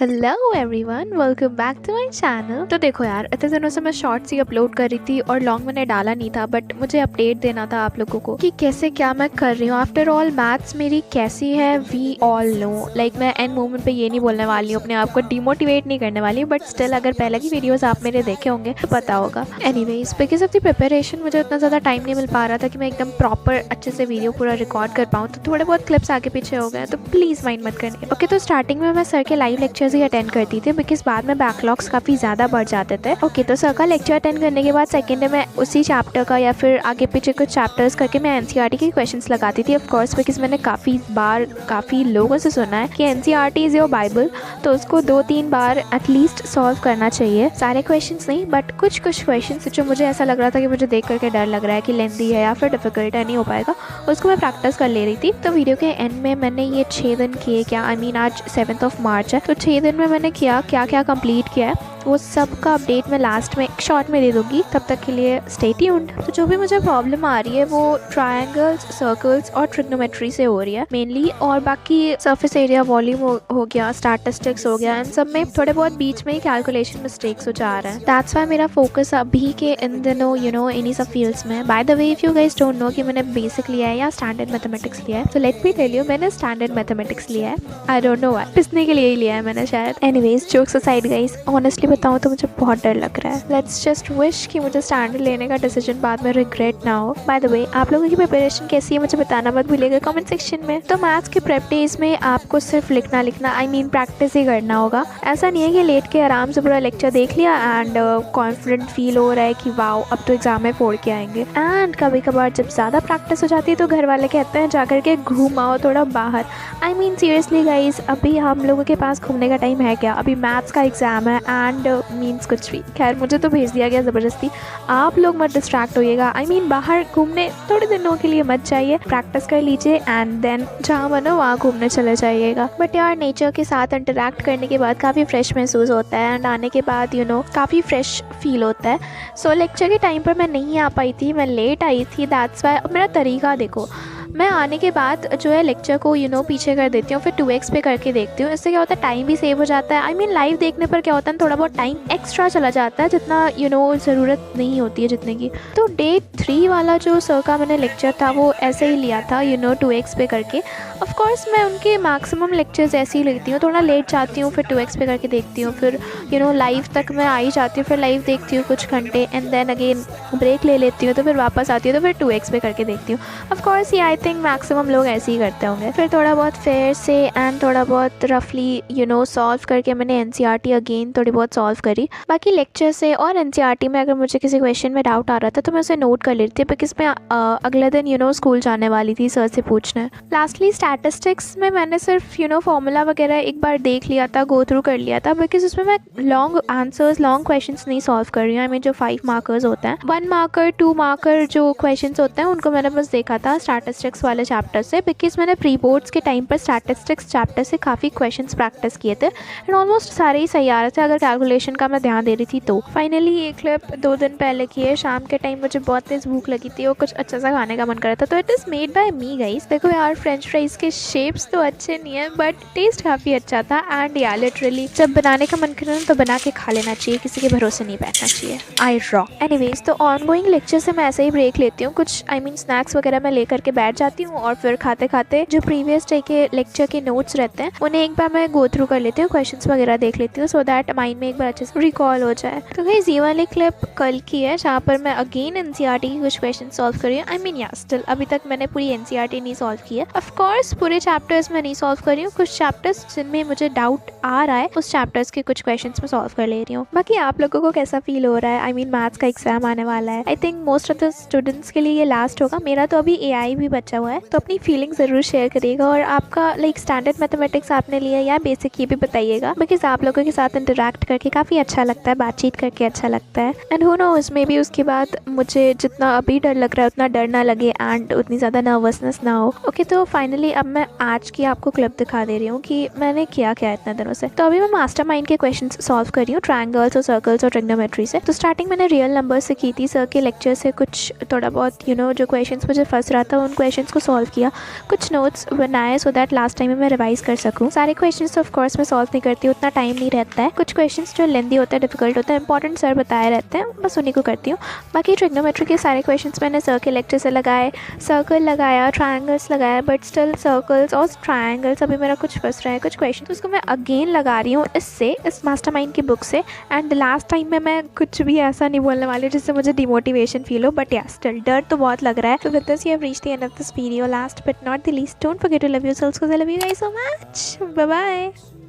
Hello everyone, welcome back to my channel. तो देखो यार, इतने दिनों से मैं शॉर्ट्स ही अपलोड कर रही थी और लॉन्ग मैंने डाला नहीं था, बट मुझे अपडेट देना था आप लोगों को कि कैसे क्या मैं कर रही हूँ। आफ्टर ऑल मैथ्स मेरी कैसी है वी ऑल नो। लाइक मैं एंड मोमेंट पे ये नहीं बोलने वाली हूँ, अपने आप को डिमोटिवेट नहीं करने वाली हूँ, बट स्टिल अगर पहले की वीडियोज़ आप मेरे देखे होंगे तो पता होगा। Anyways, because of the preparation मुझे उतना ज़्यादा टाइम नहीं मिल पा रहा था कि मैं एकदम प्रॉपर अच्छे से वीडियो पूरा रिकॉर्ड कर पाऊँ, तो थोड़े बहुत क्लिप्स आगे पीछे हो गए, तो प्लीज़ माइंड मत करनी। ओके, तो स्टार्टिंग में मैं सर के लाइव लेक्चर्स ही अटेंड करती थी बिकॉज बाद में बैकलॉग्स काफ़ी ज़्यादा बढ़ जाते थे। ओके, तो सर का लेक्चर अटेंड करने के बाद सेकेंड डे में उसी चैप्टर का या फिर आगे पीछे कुछ चैप्टर्स करके मैं एनसीईआरटी के क्वेश्चंस लगाती थी। ऑफ कोर्स बिकॉज मैंने काफ़ी बार काफ़ी लोगों से सुना है कि एनसीईआरटी इज़ योर बाइबल, तो उसको 2-3 बार एटलीस्ट सॉल्व करना चाहिए। सारे क्वेश्चंस नहीं, बट कुछ क्वेश्चंस जो मुझे ऐसा लग रहा था कि मुझे देख करके डर लग रहा है कि लेंथी है या फिर डिफिकल्ट है, नहीं हो पाएगा, उसको मैं प्रैक्टिस कर ले रही थी। तो वीडियो के एंड में मैंने ये 6 दिन किए, क्या आज 7 मार्च है, तो 6 दिन में मैंने क्या क्या कंप्लीट किया है वो सब का अपडेट मैं लास्ट में एक शॉर्ट में दे दूँगी। तब तक के लिए स्टे ट्यून्ड। तो जो भी मुझे प्रॉब्लम आ रही है वो ट्रायंगल्स, सर्कल्स और ट्रिग्नोमेट्री से हो रही है मेनली, और बाकी सरफेस एरिया, वॉल्यूम हो गया, स्टैटिस्टिक्स हो गया, इन सब में थोड़े बहुत बीच में ही कैलकुलेशन मिस्टेक्स हो जा रहे हैं। दैट्स वाई मेरा फोकस अभी के इन दिनों इन्हीं सब फील्ड्स में। By the way, if you guys don't know कि मैंने बेसिक लिया है या स्टैंडर्ड मैथमेटिक्स लिया है, तो लेट मी टेल यू, मैंने स्टैंडर्ड मैथमेटिक्स लिया है। आई डोंट नो व्हाई, पिसने के लिए ही लिया है मैंने शायद। Anyways, jokes aside guys, honestly बताऊँ तो मुझे बहुत डर लग रहा है। लेट्स जस्ट विश कि मुझे स्टैंडर्ड लेने का डिसीजन बाद में रिग्रेट ना हो। बाय द वे, आप लोगों की प्रिपरेशन कैसी है मुझे बताना मत भूलिएगा कमेंट सेक्शन में। तो मैथ्स के प्रेप डेज में आपको सिर्फ लिखना प्रैक्टिस ही करना होगा। ऐसा नहीं है कि लेट के आराम से पूरा लेक्चर देख लिया एंड कॉन्फिडेंट फील हो रहा है कि वाओ अब तो एग्जाम में फोड़ के आएंगे। एंड कभी कभार जब ज़्यादा प्रैक्टिस हो जाती है तो घर वाले कहते हैं जाकर के घूम आओ थोड़ा बाहर। सीरियसली गाइज, अभी हम लोगों के पास घूमने का टाइम है क्या? अभी मैथ्स का एग्जाम है एंड कुछ भी। खैर, मुझे तो भेज दिया गया ज़बरदस्ती। आप लोग मत डिस्ट्रैक्ट होइएगा। बाहर घूमने थोड़े दिनों के लिए मत जाइए, प्रैक्टिस कर लीजिए एंड देन जहाँ मन हो वहाँ घूमने चले जाइएगा। बट यार, नेचर के साथ इंटरेक्ट करने के बाद काफ़ी फ्रेश महसूस होता है एंड आने के बाद काफ़ी फ्रेश फील होता है। सो लेक्चर के टाइम पर मैं नहीं आ पाई थी, मैं लेट आई थी। दैट्स वाई मेरा तरीका देखो, मैं आने के बाद जो है लेक्चर को पीछे कर देती हूँ, फिर 2x पे करके देखती हूँ। इससे क्या होता है, टाइम भी सेव हो जाता है। लाइव देखने पर क्या होता है, थोड़ा बहुत टाइम एक्स्ट्रा चला जाता है, जितना ज़रूरत नहीं होती है जितने की। तो डे 3 वाला जो सर का मैंने लेक्चर था वो ऐसे ही लिया था 2x पे करके। ऑफ कोर्स मैं उनके मैक्सिमम लेक्चर्स ऐसे ही लेती हूँ, थोड़ा लेट जाती हूँ, फिर 2x पे करके देखती हूँ, फिर लाइव तक मैं आ ही जाती हूँ, फिर लाइव देखती हूँ कुछ घंटे एंड देन अगेन ब्रेक ले लेती हूँ, तो फिर वापस आती हूँ, तो फिर 2x पे करके देखती हूँ। ऑफ कोर्स ये आई थिंक मैक्सिमम लोग ऐसे ही करते होंगे। फिर थोड़ा बहुत फेयर से एंड थोड़ा बहुत रफली सॉल्व करके मैंने एनसीईआरटी अगेन थोड़ी बहुत सॉल्व करी। बाकी लेक्चर से और एनसीईआरटी में अगर मुझे किसी क्वेश्चन में डाउट आ रहा था तो मैं उसे नोट कर लेती थी, बिकॉज मैं अगले दिन स्कूल जाने वाली थी सर से पूछने। लास्टली स्टैटिस्टिक्स में मैंने सिर्फ फॉर्मूला वगैरह एक बार देख लिया था, गो थ्रू कर लिया था, बिकॉज उसमें मैं लॉन्ग आंसर्स, लॉन्ग क्वेश्चन नहीं सॉल्व कर रही हूँ। जो 5 मार्कर्स होते हैं, 1 मार्कर 2 मार्कर जो क्वेश्चन होते हैं, उनको मैंने बस देखा था स्टैटिस्टिक्स वाले चैप्टर से, बिकॉज मैंने प्री बोर्ड्स के टाइम पर स्टैटिस्टिक्स चैप्टर से काफ़ी क्वेश्चंस प्रैक्टिस किए थे एंड ऑलमोस्ट सारे ही सही आ रहे थे अगर कैलकुलेशन का मैं ध्यान दे रही थी तो। फाइनली ये क्लिप 2 दिन पहले की है। शाम के टाइम मुझे बहुत तेज़ भूख लगी थी और कुछ अच्छा सा खाने का मन कर रहा था, तो it is made by me guys. देखो यार, फ्रेंच फ्राइज़ के शेप्स तो अच्छे नहीं है बट टेस्ट काफ़ी अच्छा था एंड यार लिटरली जब बनाने का मन करे तो बना के खा लेना चाहिए, किसी के भरोसे नहीं बैठना चाहिए। आई रॉ। एनीवेज, तो ऑनगोइंग लेक्चर से मैं ऐसे ही ब्रेक लेती हूँ, कुछ स्नैक्स वगैरह मैं लेकर के बैठ जाती हूँ और फिर खाते खाते जो प्रीवियस डे के लेक्चर के नोट्स रहते हैं उन्हें एक बार मैं गो थ्रू कर लेती हूँ, क्वेश्चंस वगैरह देख लेती हूँ, सो दैट माइंड में एक बार अच्छे से रिकॉल हो जाए। तो गाइस, ये वाली क्लिप कल की है जहाँ पर मैं अगेन एनसीईआरटी की कुछ क्वेश्चन सॉल्व कर रही हूँ। स्टिल अभी तक मैंने पूरी एनसीईआरटी नहीं सॉल्व की है। ऑफ कोर्स पूरे चैप्टर्स में नहीं सॉल्व कर रही हूँ, कुछ चैप्टर्स जिनमें मुझे डाउट आ रहा है उस चैप्टर्स के कुछ क्वेश्चन में सॉल्व कर ले रही हूँ। बाकी आप लोगों को कैसा फील हो रहा है? मैथ्स का एग्जाम आने वाला है। I think most of the students के लिए ये लास्ट होगा। मेरा तो अभी एआई भी बचा हुआ है, तो अपनी फीलिंग ज़रूर शेयर करिएगा और आपका स्टैंडर्ड मैथमेटिक्स आपने लिया या बेसिक, ये भी बताइएगा, बिकॉज आप लोगों के साथ इंटरेक्ट करके काफ़ी अच्छा लगता है, बातचीत करके अच्छा लगता है। And who nose, may be उसके बाद मुझे जितना अभी डर लग रहा है उतना डर ना लगे एंड उतनी ज़्यादा नर्वसनेस ना हो। ओके, तो फाइनली अब मैं आज की आपको क्लिप दिखा दे रही हूँ कि मैंने किया क्या इतने दिनों से। तो अभी मैं मास्टरमाइंड के क्वेश्चन सॉल्व कर रही हूँ, ट्रायंगल्स और सर्कल्स और ट्रिग्नोमेट्री से। तो स्टार्टिंग मैंने रियल नंबर से की थी, सर के लेक्चर से कुछ थोड़ा बहुत जो क्वेश्चन मुझे फंस रहा था उन क्वेश्चन क्वेश्चंस को सॉल्व किया, कुछ नोट्स बनाए सो दैट लास्ट टाइम में मैं रिवाइज कर सकूँ। सारे क्वेश्चंस ऑफ कोर्स मैं सॉल्व नहीं करती, उतना टाइम नहीं रहता है। कुछ क्वेश्चंस जो लेंदी होता है, डिफिकल्ट होता है, इंपॉर्टेंट सर बताए रहते हैं, बस उन्हीं को करती हूँ। बाकी ट्रिग्नोमेट्री के सारे क्वेश्चंस मैंने सर के लेक्चर से लगाए, सर्कल लगाया, ट्रायंगल्स लगाया, बट स्टिल सर्कल्स और ट्रायंगल्स अभी मेरा कुछ फंस रहा है कुछ क्वेश्चन, तो उसको मैं अगेन लगा रही हूँ इस मास्टरमाइंड की बुक से। एंड लास्ट टाइम में मैं कुछ भी ऐसा नहीं बोलने वाली जिससे मुझे डिमोटिवेशन फील हो, बट या स्टिल डर तो बहुत लग रहा है। So with this you have reached the end of this video. Last but not the least, don't forget to love yourselves because I love you guys so much. Bye bye.